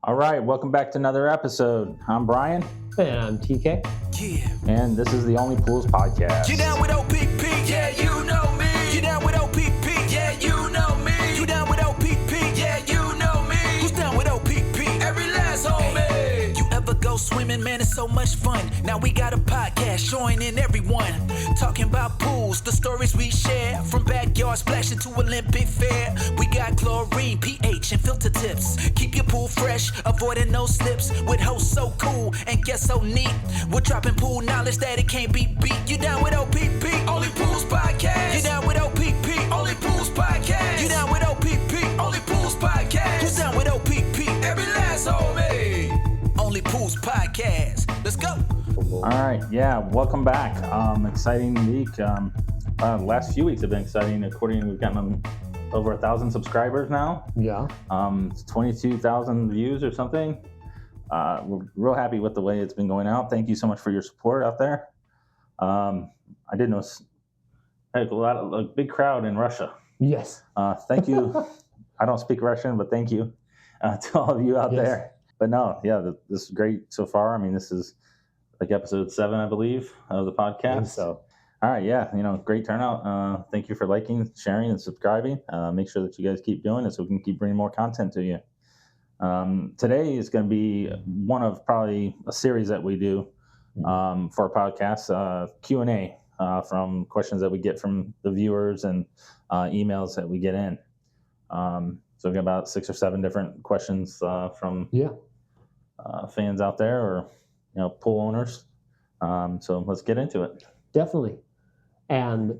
All right, welcome back to another episode. I'm Brian. And I'm TK. Yeah. And this is the Only Pools Podcast. You down with OPP? Yeah, you know me. You down with OPP? Yeah, you know me. You down with OPP? Yeah, you know me. Who's down with OPP? Every last homie. You ever go swimming? Man, it's so much fun. Now we got a podcast joining everyone. Talking about pools, the stories we share. From backyard splashing to Olympic fair. We got chlorine, pH, and filter tips. Keep your pool fresh, avoiding no slips. With hosts so cool and guests so neat. We're dropping pool knowledge that it can't be beat. You down with OPP? Only Pools Podcast. You down with OPP? Only Pools Podcast. You down with OPP? Only Pools Podcast. Who's down with OPP? Every last homie. Only Pools Podcast. Let's go. All right, yeah, welcome back. Exciting week. Last few weeks have been exciting. According, we've gotten over 1,000 subscribers now. Yeah. 22,000 views or something. We're real happy with the way it's been going out. Thank you so much for your support out there. I did notice a big crowd in Russia. Yes. Thank you. I don't speak Russian, but thank you to all of you out there. But no, yeah, this is great so far. I mean, this is like episode 7, I believe, of the podcast. So, all right, yeah, great turnout. Thank you for liking, sharing, and subscribing. Make sure that you guys keep doing it so we can keep bringing more content to you. Today is going to be one of probably a series that we do for our podcast, Q&A from questions that we get from the viewers and emails that we get in. So we've got about 6 or 7 different questions from fans out there or pool owners. So let's get into it. Definitely. And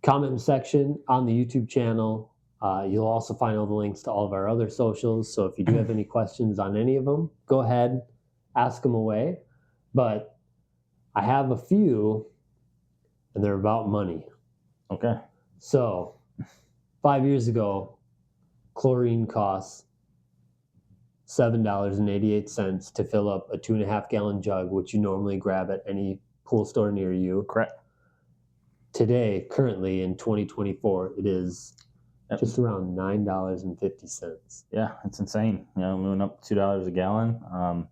comment section on the YouTube channel. You'll also find all the links to all of our other socials. So if you do have any questions on any of them, go ahead, ask them away. But I have a few, and they're about money. Okay. So 5 years ago, chlorine costs $7.88 to fill up a 2.5-gallon jug, which you normally grab at any pool store near you. Correct. Today, currently in 2024, it is just around $9.50. Yeah, it's insane. Moving up $2 a gallon.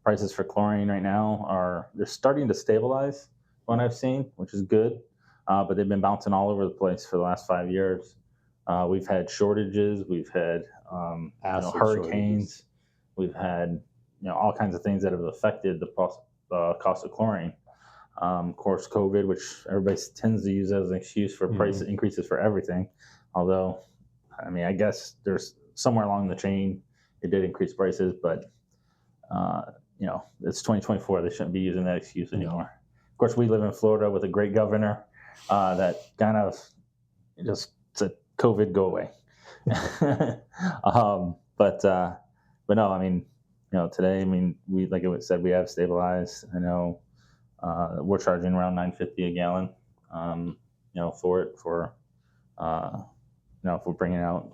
Prices for chlorine right now they're starting to stabilize, what I've seen, which is good. But they've been bouncing all over the place for the last 5 years. We've had shortages. We've had hurricanes. Shortages. We've had all kinds of things that have affected the cost of chlorine. Of course, COVID, which everybody tends to use as an excuse for price increases for everything. Although, I guess there's somewhere along the chain it did increase prices, but it's 2024. They shouldn't be using that excuse anymore. Of course, we live in Florida with a great governor that kind of just said, "COVID, go away." But no, today, we, like I said, we have stabilized. I know we're charging around $9.50 a gallon, for it if we're bringing out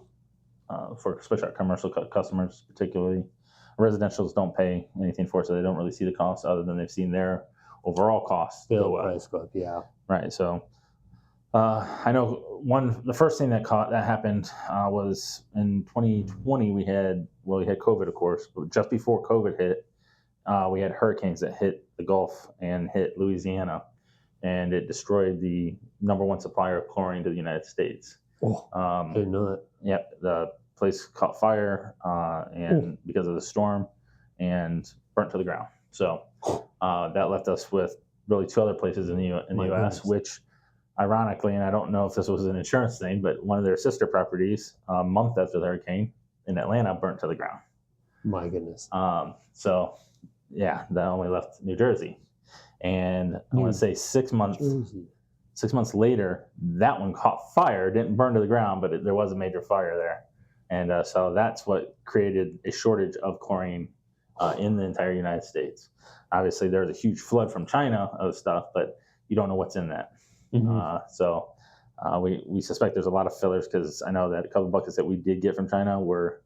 for especially our commercial customers, particularly residentials don't pay anything for it, so they don't really see the cost other than they've seen their overall costs Bill price go up, yeah. Right. So I know the first thing that happened was in 2020. We had COVID, of course, but just before COVID hit, we had hurricanes that hit the Gulf and hit Louisiana, and it destroyed the #1 supplier of chlorine to the United States. Oh, didn't know that. Yep, the place caught fire and because of the storm, and burnt to the ground. So that left us with really 2 other places in the U.S., which, ironically, and I don't know if this was an insurance thing, but one of their sister properties, a month after the hurricane in Atlanta, burnt to the ground. My goodness. So, yeah, that only left New Jersey. And I want to say 6 months. Jersey. 6 months later, that one caught fire. Didn't burn to the ground, but there was a major fire there. And so that's what created a shortage of chlorine in the entire United States. Obviously, there's a huge flood from China of stuff, but you don't know what's in that. So we suspect there's a lot of fillers, because I know that a couple of buckets that we did get from China were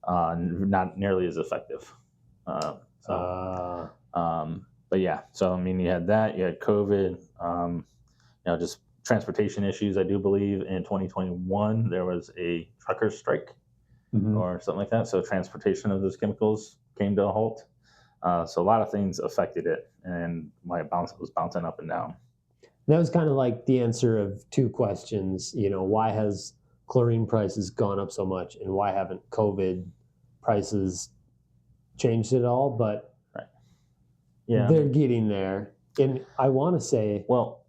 not nearly as effective. But yeah, so you had that, you had COVID, just transportation issues. I do believe in 2021 there was a trucker strike or something like that. So transportation of those chemicals came to a halt. So a lot of things affected it, and why it was bouncing up and down. That was kind of like the answer of two questions. Why has chlorine prices gone up so much, and why haven't COVID prices changed at all? But yeah, they're getting there. And I want to say, well,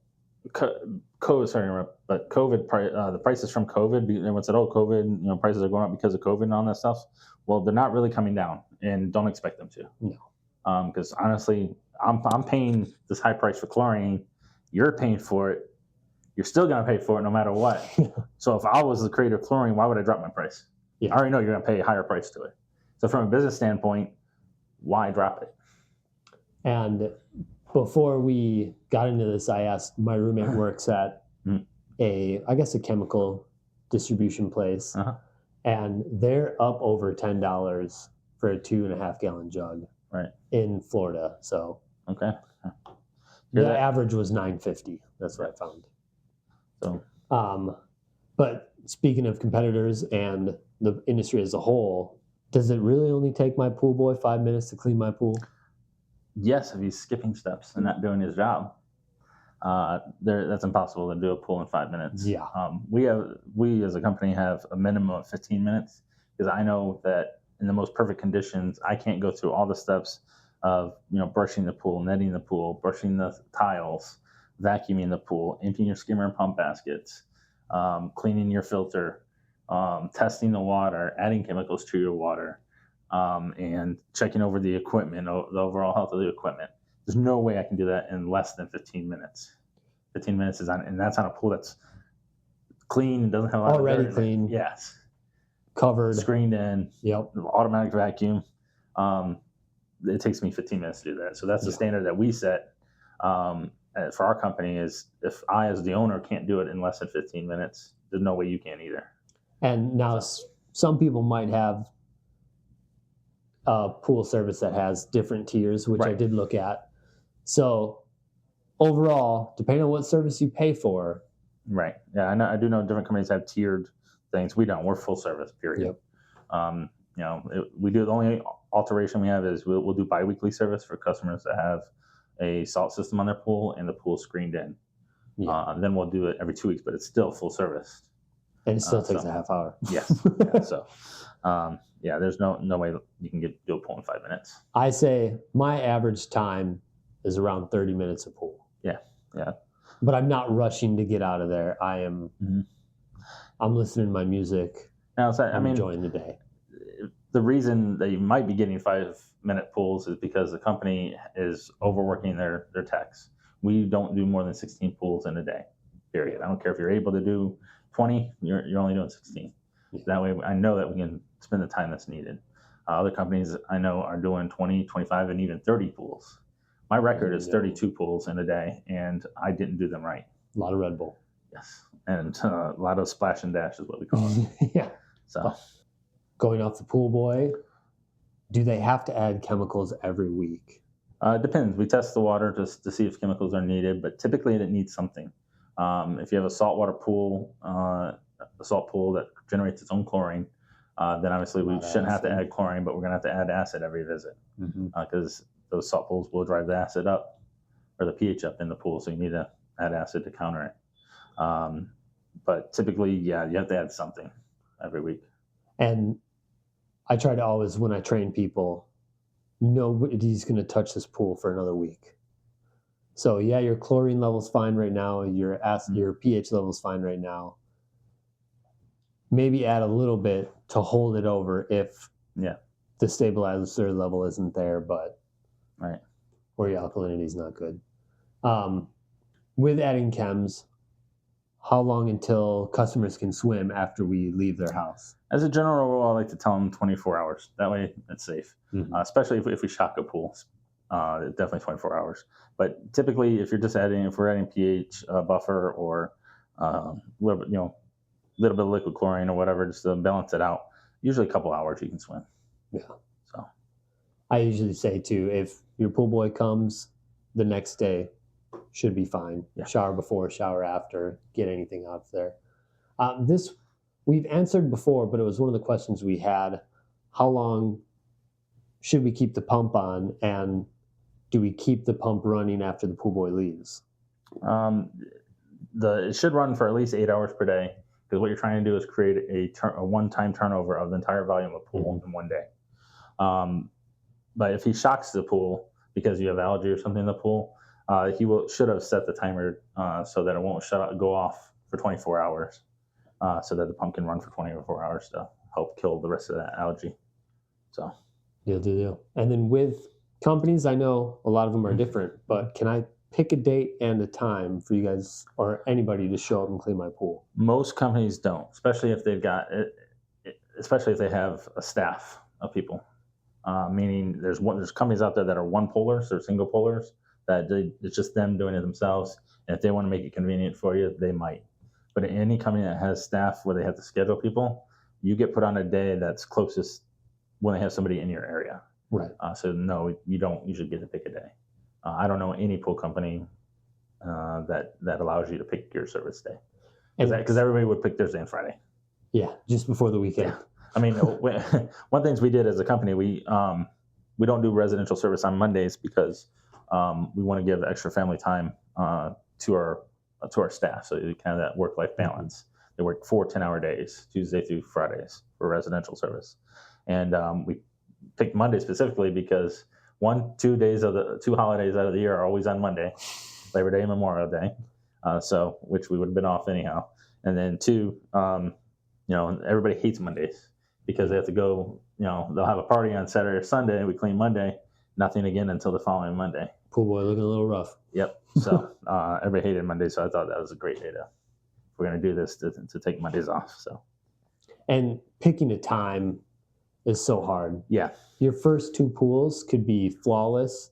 COVID, sorry to interrupt, but COVID, the prices from COVID, everyone said, oh, COVID, prices are going up because of COVID and all that stuff. Well, they're not really coming down, and don't expect them to. No. Because honestly, I'm paying this high price for chlorine. You're paying for it. You're still going to pay for it no matter what. So if I was the creator of chlorine, why would I drop my price? Yeah. I already know you're going to pay a higher price to it. So from a business standpoint, why drop it? And before we got into this, I asked, my roommate works at a chemical distribution place, and they're up over $10 for a 2.5 gallon jug in Florida. So okay, the average was $9.50. That's what I found. So, but speaking of competitors and the industry as a whole, does it really only take my pool boy 5 minutes to clean my pool? Yes, if he's skipping steps and not doing his job, that's impossible to do a pool in 5 minutes. Yeah. We as a company have a minimum of 15 minutes, because I know that in the most perfect conditions, I can't go through all the steps of brushing the pool, netting the pool, brushing the tiles, vacuuming the pool, emptying your skimmer and pump baskets, cleaning your filter, testing the water, adding chemicals to your water, and checking over the equipment, the overall health of the equipment. There's no way I can do that in less than 15 minutes. 15 minutes and that's on a pool that's clean and doesn't have a lot already of dirt clean. in it. Yes. Covered. Screened in. Yep. Automatic vacuum. It takes me 15 minutes to do that. So that's the standard that we set for our company, is if I, as the owner, can't do it in less than 15 minutes, there's no way you can either. And now some people might have a pool service that has different tiers, which I did look at. So overall, depending on what service you pay for. Right. Yeah, I do know different companies have tiered things. We don't. We're full service, period. Yep. We do, the only alteration we have is we'll do biweekly service for customers that have a salt system on their pool and the pool screened in. Yeah. Then we'll do it every 2 weeks, but it's still full service. And it still takes a half hour. Yes. Yeah, so, there's no way you can do a pool in 5 minutes. I say my average time is around 30 minutes a pool. Yeah. Yeah. But I'm not rushing to get out of there. I am. I'm listening to my music. Now, I'm enjoying the day. The reason that you might be getting 5-minute pools is because the company is overworking their techs. We don't do more than 16 pools in a day, period. I don't care if you're able to do 20, you're only doing 16. Yeah. That way I know that we can spend the time that's needed. Other companies I know are doing 20, 25, and even 30 pools. My record is 32 pools in a day, and I didn't do them right. A lot of Red Bull. Yes, and a lot of splash and dash is what we call it. Yeah. So, going off the pool boy, do they have to add chemicals every week? It depends. We test the water just to see if chemicals are needed, but typically it needs something. If you have a saltwater pool, a salt pool that generates its own chlorine, then obviously we shouldn't have to add chlorine, but we're going to have to add acid every visit, because those salt pools will drive the acid up, or the pH up in the pool, so you need to add acid to counter it. But typically, you have to add something every week. And I try to always, when I train people, nobody's going to touch this pool for another week. So your chlorine level's fine right now. Your acid, your pH level's fine right now. Maybe add a little bit to hold it over if the stabilizer level isn't there, but or your alkalinity is not good. With adding chems, how long until customers can swim after we leave their house? As a general rule, I like to tell them 24 hours. That way it's safe, especially if we shock a pool. Definitely 24 hours. But typically, if we're adding pH buffer or little bit of liquid chlorine or whatever, just to balance it out, usually a couple hours you can swim. Yeah. So I usually say too, if your pool boy comes the next day, should be fine. Yeah. Shower before, shower after, get anything out there. This we've answered before, but it was one of the questions we had. How long should we keep the pump on, and do we keep the pump running after the pool boy leaves? It should run for at least 8 hours per day, because what you're trying to do is create a one-time turnover of the entire volume of pool in one day. But if he shocks the pool because you have algae or something in the pool, should have set the timer so that it won't go off for 24 hours, so that the pump can run for 24 hours to help kill the rest of that algae. So, Deal. And then with companies, I know a lot of them are different, but can I pick a date and a time for you guys or anybody to show up and clean my pool? Most companies don't, especially if they've got it, especially if they have a staff of people. Meaning there's companies out there that are one pullers or single pullers that it's just them doing it themselves. And if they want to make it convenient for you, they might. But any company that has staff where they have to schedule people, you get put on a day that's closest when they have somebody in your area. Right. So no, you don't usually get to pick a day. I don't know any pool company that allows you to pick your service day, because everybody would pick Thursday and Friday. Yeah, just before the weekend. Yeah. I mean, one things we did as a company, we don't do residential service on Mondays because we want to give extra family time to our staff, so kind of that work-life balance. They work 4 10-hour days, Tuesday through Fridays, for residential service, and we picked Monday specifically because 2 days of the 2 holidays out of the year are always on Monday, Labor Day and Memorial Day, so which we would have been off anyhow, and then 2, everybody hates Mondays because they have to go. They'll have a party on Saturday or Sunday. We clean Monday, nothing again until the following Monday. Pool boy looking a little rough. Yep. So everybody hated Monday, so I thought that was a great day if we're going to do this to take Mondays off. So, and picking a time is so hard. Yeah. Your first 2 pools could be flawless,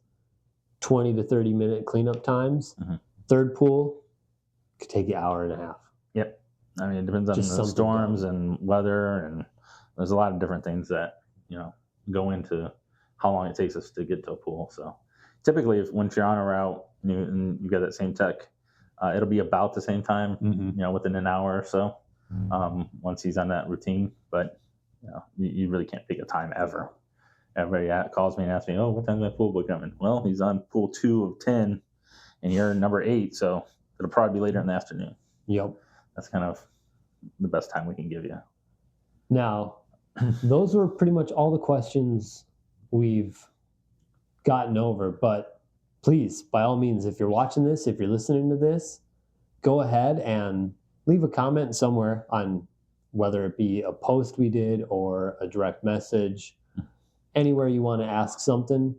20 to 30 minute cleanup times. Mm-hmm. Third pool could take you an hour and a half. Yep. I mean, it depends on the storms and weather, and there's a lot of different things that go into how long it takes us to get to a pool. So typically, once you're on a route and you got that same tech, it'll be about the same time, within an hour or so, once he's on that routine. But you really can't pick a time ever. Everybody calls me and asks me, "Oh, what time's my pool boy coming?" Well, he's on pool 2 of 10, and you're number 8, so it'll probably be later in the afternoon. Yep. That's kind of the best time we can give you. Now, those were pretty much all the questions we've gotten over, but please, by all means, if you're watching this, if you're listening to this, go ahead and leave a comment somewhere on whether it be a post we did or a direct message. Anywhere you want to ask something,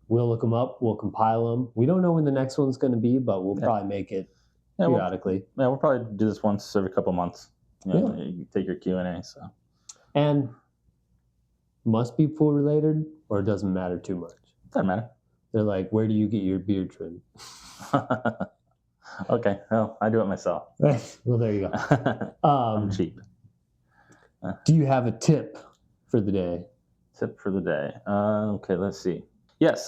we'll look them up, we'll compile them. We don't know when the next one's going to be, but we'll probably make it periodically. We'll probably do this once every couple months. You take your Q&A. So. And must be pool related, or it doesn't matter too much? Doesn't matter. They're like, where do you get your beard trimmed? Okay, well, I do it myself. Well, there you go. I'm cheap. Do you have a tip for the day? Tip for the day. Okay, let's see. Yes,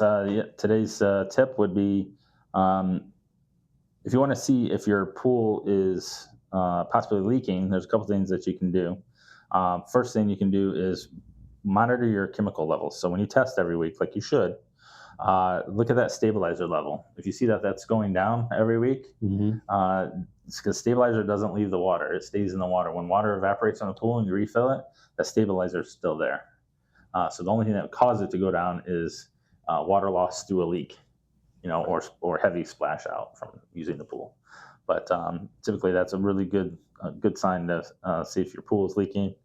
today's tip would be if you want to see if your pool is possibly leaking, there's a couple things that you can do. First thing you can do is monitor your chemical levels. So when you test every week, like you should, look at that stabilizer level. If you see that that's going down every week, it's because stabilizer doesn't leave the water. It stays in the water. When water evaporates on the pool and you refill it, that stabilizer is still there. So the only thing that causes it to go down is water loss through a leak, or heavy splash out from using the pool. But typically that's a really good sign to see if your pool is leaking.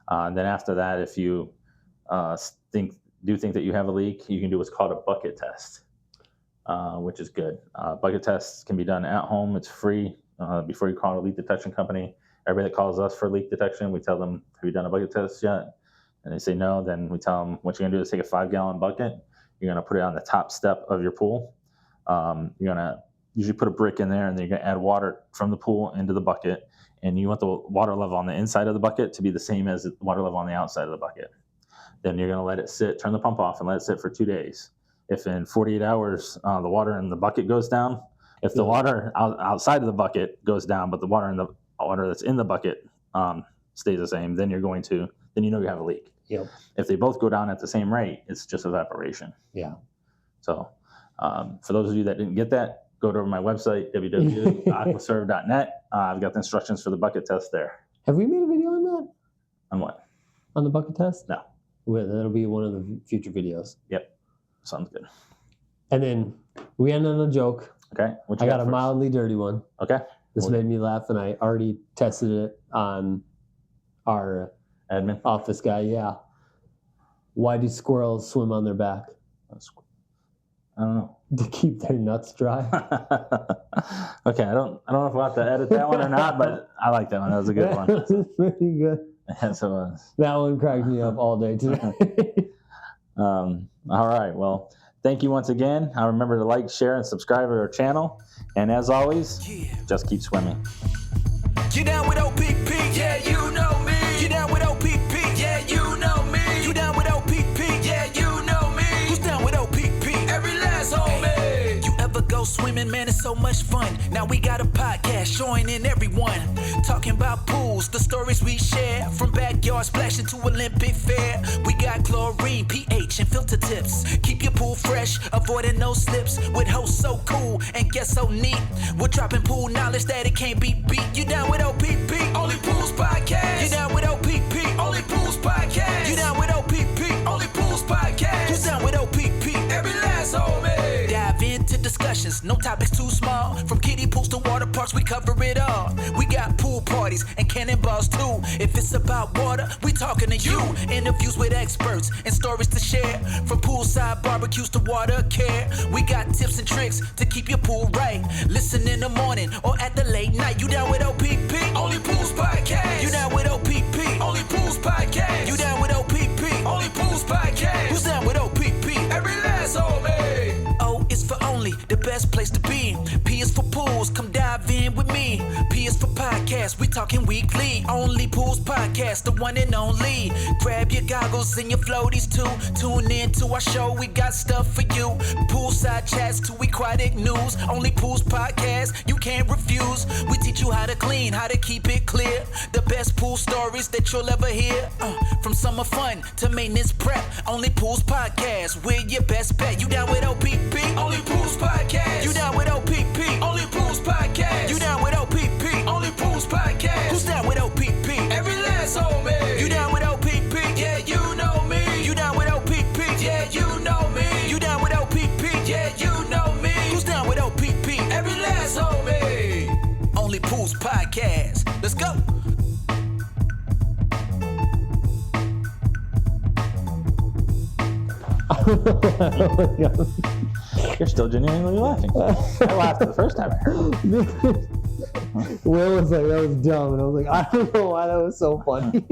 And then after that, if you think that you have a leak, you can do what's called a bucket test, which is good. Bucket tests can be done at home. It's free. Before you call a leak detection company, everybody that calls us for leak detection, we tell them, have you done a bucket test yet? And they say no. Then we tell them what you're going to do is take a 5-gallon bucket. You're going to put it on the top step of your pool. You're going to usually put a brick in there, and then you're going to add water from the pool into the bucket. And you want the water level on the inside of the bucket to be the same as the water level on the outside of the bucket. Then you're going to let it sit, turn the pump off, and let it sit for 2 days. If in 48 hours the water in the bucket goes down, if the water outside of the bucket goes down, but the water that's in the bucket stays the same, then you know you have a leak. Yep. If they both go down at the same rate, it's just evaporation. Yeah. So for those of you that didn't get that, go to my website, www.aquaserv.net. I've got the instructions for the bucket test there. Have we made a video on that? On what? On the bucket test? No. Well, that'll be one of the future videos. Yep. Sounds good. And then we end on a joke. Okay. I got a mildly dirty one. Okay. This made me laugh, and I already tested it on our admin office guy. Yeah. Why do squirrels swim on their back? I don't know. To keep their nuts dry. Okay, I don't know if we'll have to edit that one or not, but I like that one. That was a good one. That was pretty good. Yes, it was. That one cracked me up all day today. All right. Well, thank you once again. Remember to like, share, and subscribe to our channel. And as always, just keep swimming. You down with OPP? Yeah, you know me. You down with OPP? Yeah, you know me. You down with OPP? Yeah, you know me. Who's down with OPP? Every last homie. You ever go swimming, man? It's so much fun. Now we got a podcast joining everyone, talking about pools, the stories we share, from backyard splashing to Olympic fair. We got chlorine, pH, and filter tips. Keep your pool fresh, avoiding no slips. With hosts so cool and guests so neat. We're dropping pool knowledge that it can't be beat. You down with OPP? Only Pools Podcast. You down with OPP? Only Pools Podcast. You down with OPP? Only Pools Podcast. Who's down with OPP? Every last homie. Dive into discussions, no topics too small. From kiddie pools to water parks, we cover it all. We got pool parties and cannonballs too. If it's about water, we talking to you. Interviews with experts and stories to share. From poolside barbecues to water care. We got tips and tricks to keep your pool right. Listen in the morning or at the late night. You down with OPP? Only Pools Podcast. You down with OPP? Only Pools Podcast. You down with OPP? Only Pools Podcast. Who's down with OPP? Every last homie. O is for only, the best place to be. P is for pools, come dive in with me. P is for podcast, we talking weekly. Only Pools Podcast, the one and only. Grab your goggles and your floaties too. Tune in to our show, we got stuff for you. Poolside chats to aquatic news. Only Pools Podcast, you can't refuse. We teach you how to clean, how to keep it clear. The best pool stories that you'll ever hear. From summer fun to maintenance prep. Only Pools Podcast, we're your best bet. You down with OPP? Only Pools Podcast. You down with OPP? Only Pools Podcast. You down with OPP? Only Pools Podcast. Who's down with OPP? Every last homie. You down with OPP? Yeah, you know me. You down with OPP? Yeah, you know me. You down with OPP? Yeah, you know me. Who's down with OPP? Every last homie. Only Pools Podcast. Let's go. Oh my God. You're still genuinely laughing. I laughed the first time I heard it. Will was like, that was dumb. And I was like, I don't know why that was so funny.